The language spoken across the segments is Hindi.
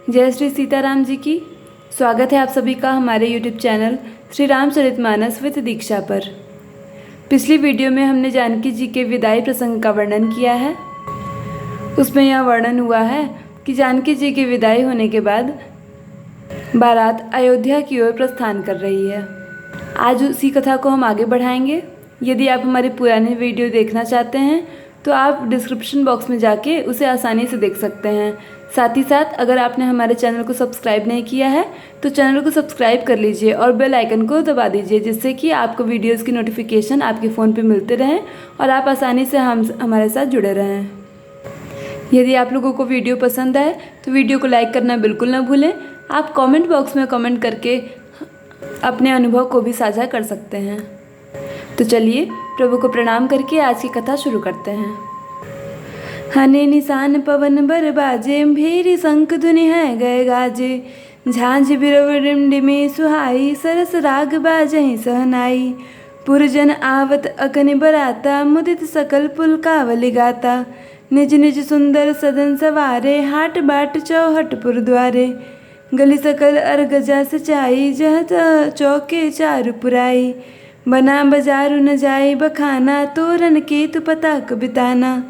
जय श्री सीताराम जी की। स्वागत है आप सभी का हमारे YouTube channel Shri Ramcharitmanas with Diksha पर। पिछली वीडियो में हमने जानकी जी के विदाई प्रसंग का वर्णन किया है। उसमें यह वर्णन हुआ है कि जानकी जी की विदाई होने के बाद बारात अयोध्या की ओर प्रस्थान कर रही है। आज उसी कथा को हम आगे बढ़ाएंगे। यदि आप हमारी पुरानी वीडियो देखना चाहते हैं तो आप डिस्क्रिप्शन बॉक्स में जाके उसे आसानी से देख सकते हैं। साथ ही साथ अगर आपने हमारे चैनल को सब्सक्राइब नहीं किया है तो चैनल को सब्सक्राइब कर लीजिए और बेल आइकन को दबा दीजिए, जिससे कि आपको वीडियोस की नोटिफिकेशन आपके फ़ोन पे मिलते रहें और आप आसानी से हमारे साथ जुड़े रहें। यदि आप लोगों को वीडियो पसंद आए तो वीडियो को लाइक करना बिल्कुल ना भूलें। आप कमेंट बॉक्स में कमेंट करके अपने अनुभव को भी साझा कर सकते हैं। तो चलिए प्रभु को प्रणाम करके आज की कथा शुरू करते हैं। हने निशान पवन बर बाजे, भेरी शंख धुनि है गए गाजे। झांझ बिरव डिमडिमी सुहाई, सरस राग बाजहि सहनाई। पुरजन आवत अकनि बराता, मुदित सकल पुलकावली गाता। निज निज सुंदर सदन सवारे, हाट बाट चौहटपुर द्वारे। गली सकल अरगजा सचाई, जह तह चौके चारु पुराई। बना बाजारु न जाई बखाना, तोरन केतु पताक बिताना।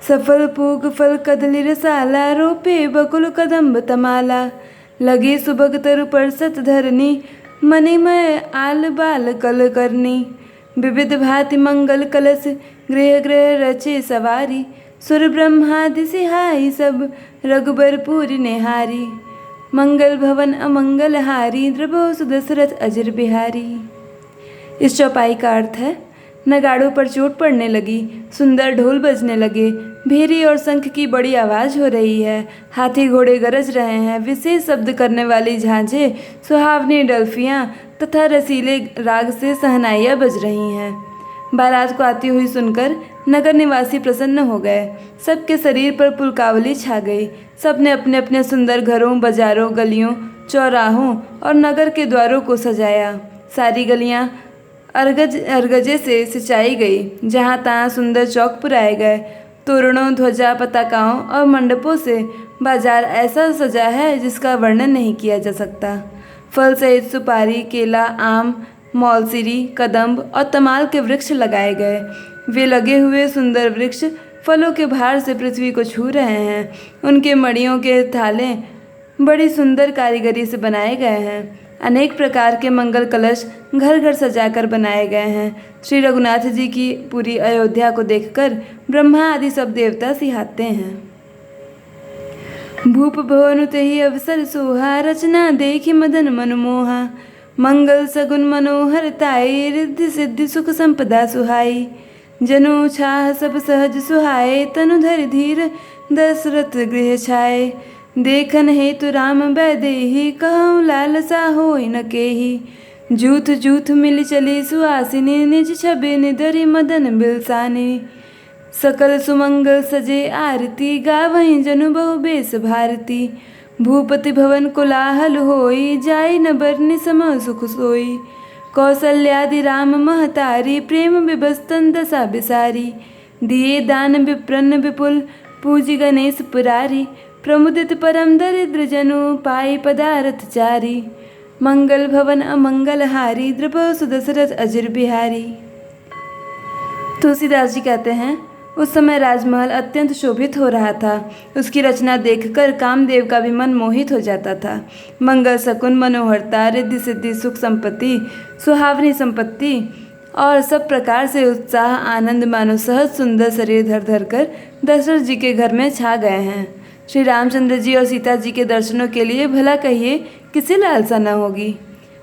सफल पूग फल कदली रसाला, रोपे बकुल कदम्ब तमाला। लगे सुबग तरु परसत धरनी, मणिमय आल बाल कल करनी। विविध भांति मंगल कलश, गृह गृह रचे सवारी। सुर ब्रह्मादि सिहाई, सब रघुबर नेहारी। मंगल भवन अमंगल हारी, द्रभो सुदशरथ अजर बिहारी। इस चौपाई का अर्थ है, नगाड़ों पर चोट पड़ने लगी, सुंदर ढोल बजने लगे, भेरी और शंख की बड़ी आवाज़ हो रही है, हाथी घोड़े गरज रहे हैं, विशेष शब्द करने वाली झांझें, सुहावनी डल्फियाँ तथा रसीले राग से सहनाइयाँ बज रही हैं। बारात को आती हुई सुनकर नगर निवासी प्रसन्न हो गए। सबके शरीर पर पुलकावली छा गई। सबने अपने अपने सुंदर घरों, बाजारों, गलियों, चौराहों और नगर के द्वारों को सजाया। सारी गलियाँ अरगजे से सिंचाई गई। जहाँ तहाँ सुंदर चौक पुराए गए। तोरणों, ध्वजा, पताकाओं और मंडपों से बाजार ऐसा सजा है जिसका वर्णन नहीं किया जा सकता। फल सहित सुपारी, केला, आम, मौलसिरी, कदम्ब और तमाल के वृक्ष लगाए गए। वे लगे हुए सुंदर वृक्ष फलों के भार से पृथ्वी को छू रहे हैं। उनके मड़ियों के थाले बड़ी सुंदर कारीगरी से बनाए गए हैं। अनेक प्रकार के मंगल कलश घर घर सजाकर बनाए गए हैं। श्री रघुनाथ जी की पूरी अयोध्या को देखकर ब्रह्मा आदि सब देवता सिहाते हैं। भूप भवन तेहि अवसर सोहा, रचना देखि मदन मनमोहा। मंगल सगुन मनोहर ताई, रिद्धि सिद्धि सुख संपदा सुहाई। जनु छाह सब सहज सुहाए, तनु धरि धीर दशरथ गृह छाए। देखन हेतु राम बैदेही, कहूँ लालसा होई न केही। जूथ जूथ मिल चली सुहासिनी, निज छबि निधरि मदन बिलसानी। सकल सुमंगल सजे आरती, गावहीं जनु बहु बेस भारती। भूपति भवन कोलाहल होई, जाई न बरनि सम सुख सोई। कौसल्यादि राम महतारी, प्रेम विभस्तन दशा बिसारी। दिए दान विप्रन विपुल, पूजी गणेश पुरारी। प्रमुदित परम दरिद्र जनु, पाई पदारथ चारी। मंगल भवन अमंगल हारी, द्रभो सुदशरथ अजर बिहारी। तुलसीदास जी कहते हैं, उस समय राजमहल अत्यंत शोभित हो रहा था। उसकी रचना देखकर कामदेव का भी मन मोहित हो जाता था। मंगल शकुन, मनोहरता, रिद्धि सिद्धि, सुख संपत्ति, सुहावनी संपत्ति और सब प्रकार से उत्साह, आनंद मानो सहज सुंदर शरीर धर धर कर दशरथ जी के घर में छा गए हैं। श्री रामचंद्र जी और सीता जी के दर्शनों के लिए भला कहिए किसे लालसा न होगी।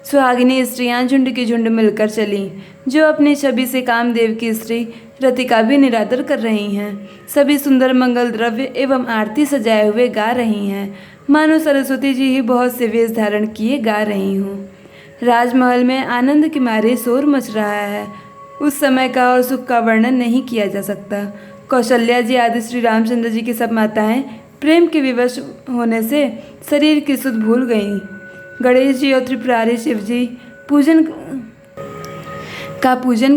सुहागिनी स्त्रियां झुंड की झुंड मिलकर चलीं, जो अपनी छवि से कामदेव की स्त्री रतिका भी निरादर कर रही हैं। सभी सुंदर मंगल द्रव्य एवं आरती सजाए हुए गा रही हैं, मानो सरस्वती जी ही बहुत से वेश धारण किए गा रही हों। राजमहल में आनंद के मारे शोर मच रहा है। उस समय का और सुख का वर्णन नहीं किया जा सकता। कौशल्या जी आदि श्री रामचंद्र जी की सब माताएं प्रेम के विवश होने से शरीर की सुध भूल गईं। गणेश जी और त्रिपुरारी शिव जी पूजन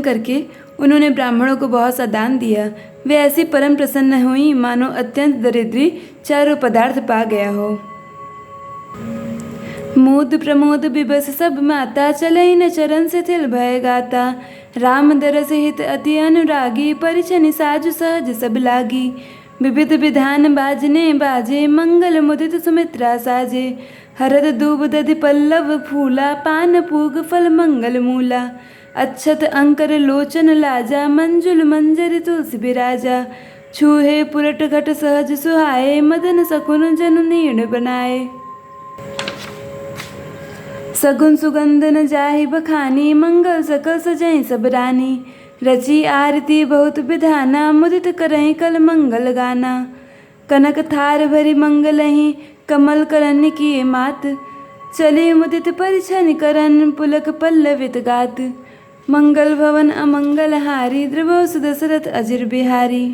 करके उन्होंने ब्राह्मणों को बहुत सा दान दिया। वे ऐसी परम प्रसन्न हुई मानो अत्यंत दरिद्री चारों पदार्थ पा गया हो। मोद प्रमोद विबस सब माता, चलई न चरण से थिल भय गाता। राम दरस हित अति अनुरागी, परिछनि साजु सहज सब लागी। विविध विधान बाजने बाजे, मंगल मुदित सुमित्रा साजे। हरद दूब दधि पल्लव फूला, पान पूग फल मंगल मूला। अक्षत अंकर लोचन लाजा, मंजुल मंजरी तुलसी बिराजा। छूहे पुरट घट सहज सुहाए, मदन सकुन जनु नीण बनाए। सगुन सुगंध न जाहि बखानी, मंगल सकल सजई सब रानी। रची आरती बहुत विधाना, मुदित करहि कल मंगल गाना। कनक थार भरी मंगलहि, कमल करन किए मात। चले मुदित परिछन करन, पुलक पल्लवित गात। मंगल भवन अमंगल हारी, द्रवौ सुदशरथ अजिर बिहारी।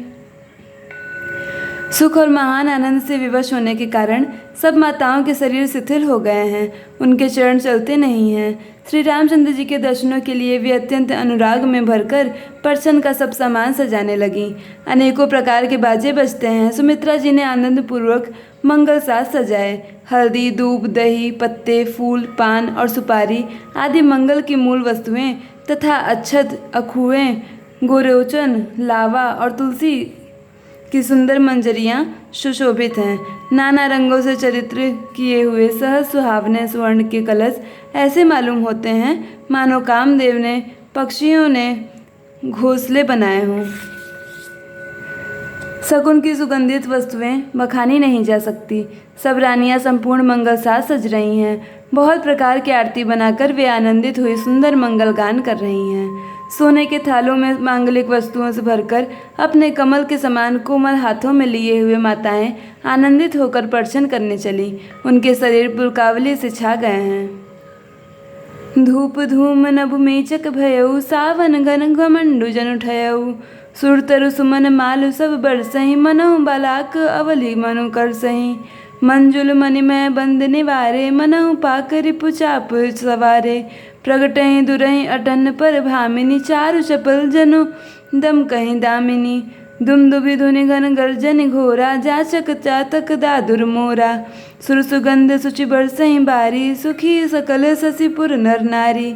सुख और महान आनंद से विवश होने के कारण सब माताओं के शरीर शिथिल हो गए हैं, उनके चरण चलते नहीं हैं। श्री रामचंद्र जी के दर्शनों के लिए वे अत्यंत अनुराग में भरकर परछन का सब सामान सजाने लगीं। अनेकों प्रकार के बाजे बजते हैं। सुमित्रा जी ने आनंद पूर्वक मंगल साज सजाए। हल्दी, दूब, दही, पत्ते, फूल, पान और सुपारी आदि मंगल की मूल वस्तुएं तथा अक्षत, अखुएं, गोरोचन, लावा और तुलसी की सुंदर मंजरियाँ सुशोभित हैं। नाना रंगों से चरित्र किए हुए सहज सुहावने स्वर्ण के कलश ऐसे मालूम होते हैं मानो कामदेव ने पक्षियों ने घोंसले बनाए हों। शकुन की सुगंधित वस्तुएं बखानी नहीं जा सकती। सब रानियां संपूर्ण मंगल साज सज रही हैं। बहुत प्रकार की आरती बनाकर वे आनंदित हुई सुंदर मंगल गान कर रही हैं। सोने के थालों में मांगलिक वस्तुओं से भरकर अपने कमल के समान कोमल हाथों में लिए हुए माताएं आनंदित होकर परछन करने चली। उनके शरीर पुलकावली से छा गए हैं। धूप धूम नभ मेचक भयऊ, सावन घन घमंडु जन उठयऊ। सुरतरु सुमन मालु सब बरसहीं, मनहु बालाक अवली मनु करसहीं। मंजुल मणिमय बंद निवारे, मनहु पाक रिपु चाप सवारे। प्रगटहि दुरहि अटन पर भामिनी, चारु चपल जनु दम कहीं दामिनी। दुमदुभि धुनि घन गर्जन घोरा, जाचक चातक दादुर मोरा। सुर सुगंध सुचि बरसहि बारी, सुखी सकल शशिपुर नर नारी।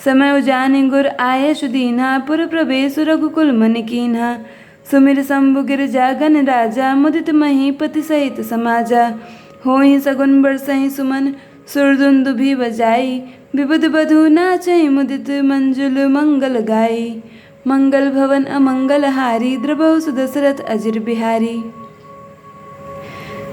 समय उजानि गुर आये सुदीन्हा, पुर प्रवेश रघुकुल मन कीन्हा। सुमिर शंभु गिरिजा गण राजा, मुदित महीपति सहित समाजा। होहि सगुन बरसहि सुमन, सुरदुन्दुभि बजाई। विबुध बधु नाचहि मुदित, मंजुल मंगल गाई। मंगल भवन अमंगल हारी, द्रवहु सुदशरथ अजिर बिहारी।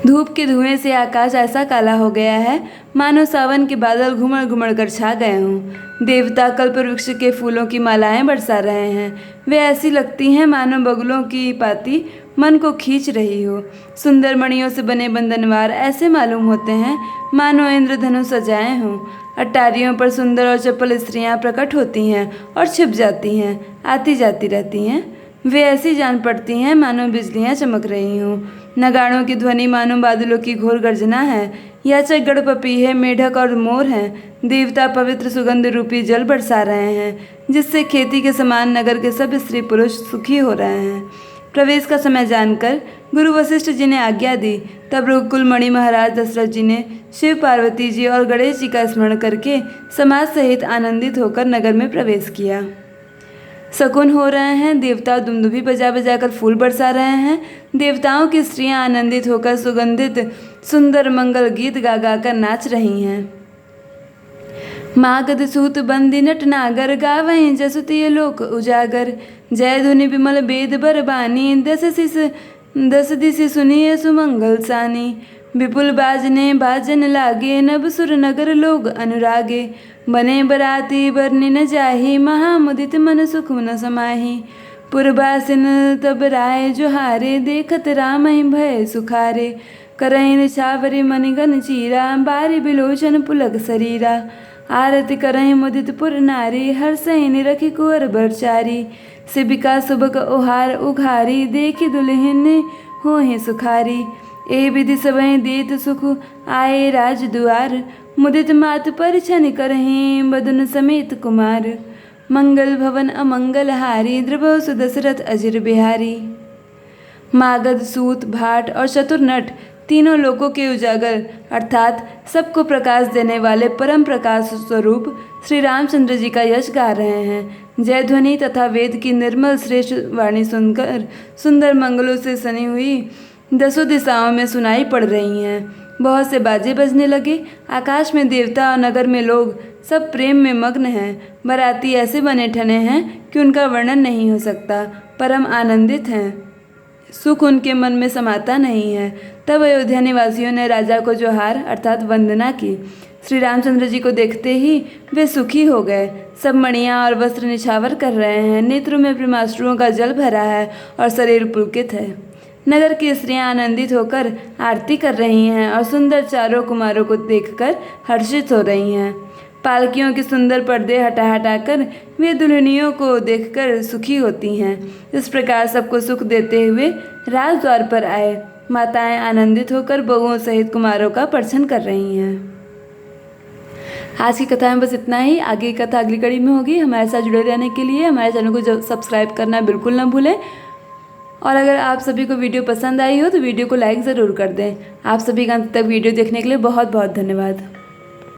धूप के धुएं से आकाश ऐसा काला हो गया है मानो सावन के बादल घुमड़ घुमड़ कर छा गए हों। देवता कल्प वृक्ष के फूलों की मालाएं बरसा रहे हैं। वे ऐसी लगती हैं मानो बगुलों की पाती मन को खींच रही हो। सुंदर मणियों से बने बंधनवार ऐसे मालूम होते हैं मानो इंद्रधनुष सजाए हों। अटारियों पर सुंदर और चपल स्त्रियां प्रकट होती हैं और छिप जाती हैं, आती जाती रहती हैं। वे ऐसी जान पड़ती हैं मानो बिजलियां चमक रही हों। नगाड़ों की ध्वनि मानो बादलों की घोर गर्जना है। याचक गढ़ पपीहे, मेढक और मोर हैं। देवता पवित्र सुगंध रूपी जल बरसा रहे हैं, जिससे खेती के समान नगर के सब स्त्री पुरुष सुखी हो रहे हैं। प्रवेश का समय जानकर गुरु वशिष्ठ जी ने आज्ञा दी। तब रघुकुल मणि महाराज दशरथ जी ने शिव, पार्वती जी और गणेश जी का स्मरण करके समाज सहित आनंदित होकर नगर में प्रवेश किया। शकुन हो रहे हैं। देवता दुमदुभी बजा बजा कर फूल बरसा रहे हैं। देवताओं की स्त्रियां आनंदित होकर सुगंधित सुंदर मंगल गीत गा गा कर नाच रही हैं। मागध सूत बंदी नट नागर, गावहीं जसुतिय लोक उजागर। जय धुनि विमल वेद बरबानी, दस दिशि सुनिए सुमंगल सानी। विपुल बाजने बाजन लागे, नभ सुर नगर लोग अनुरागे। बने बराती बरनी न जाही, महामुदित मन सुख न समाही। पुरबासिन तब राय जोहारे, देखत राम भय सुखारे। करहि निछावरी मणिगन चीरा, बारी बिलोचन पुलक शरीरा। आरती करहि मुदित पुर नारी, हर्षहि निरखि कुंवर बरचारी। शिविका सुबक ओहार उघारी, देखि दुल्हन होहि सुखारी। ए विधि सबहि देत सुख, आए राज दुआर। मुदित मात परिछन करहि, बदन समेत कुमार। मंगल भवन अमंगल हारी, द्रवहु सुदशरथ अजिर बिहारी। मागध, सूत, भाट और चतुर नट तीनों लोकों के उजागर अर्थात सबको प्रकाश देने वाले परम प्रकाश स्वरूप श्री रामचंद्र जी का यश गा रहे हैं। जय ध्वनि तथा वेद की निर्मल श्रेष्ठ वाणी सुनकर सुंदर मंगलों से सनी हुई 10 दिशाओं में सुनाई पड़ रही हैं। बहुत से बाजे बजने लगे। आकाश में देवता और नगर में लोग सब प्रेम में मग्न हैं। बाराती ऐसे बने ठने हैं कि उनका वर्णन नहीं हो सकता। परम आनंदित हैं, सुख उनके मन में समाता नहीं है। तब अयोध्या निवासियों ने राजा को जोहार अर्थात वंदना की। श्री रामचंद्र जी को देखते ही वे सुखी हो गए। सब मणियाँ और वस्त्र निछावर कर रहे हैं। नेत्रों में प्रेमाश्रुओं का जल भरा है और शरीर पुलकित है। नगर की स्त्रियां आनंदित होकर आरती कर रही हैं और सुंदर चारों कुमारों को देखकर हर्षित हो रही हैं। पालकियों के सुंदर पर्दे हटा हटाकर वे दुल्हनियों को देखकर सुखी होती हैं। इस प्रकार सबको सुख देते हुए राजद्वार पर आए। माताएं आनंदित होकर बहुओं सहित कुमारों का पर्छन कर रही हैं। आज की कथा में बस इतना ही। आगे की कथा अगली कड़ी में होगी। हमारे साथ जुड़े रहने के लिए हमारे चैनल को सब्सक्राइब करना बिल्कुल ना भूलें। और अगर आप सभी को वीडियो पसंद आई हो तो वीडियो को लाइक ज़रूर कर दें। आप सभी का अंत तक वीडियो देखने के लिए बहुत बहुत धन्यवाद।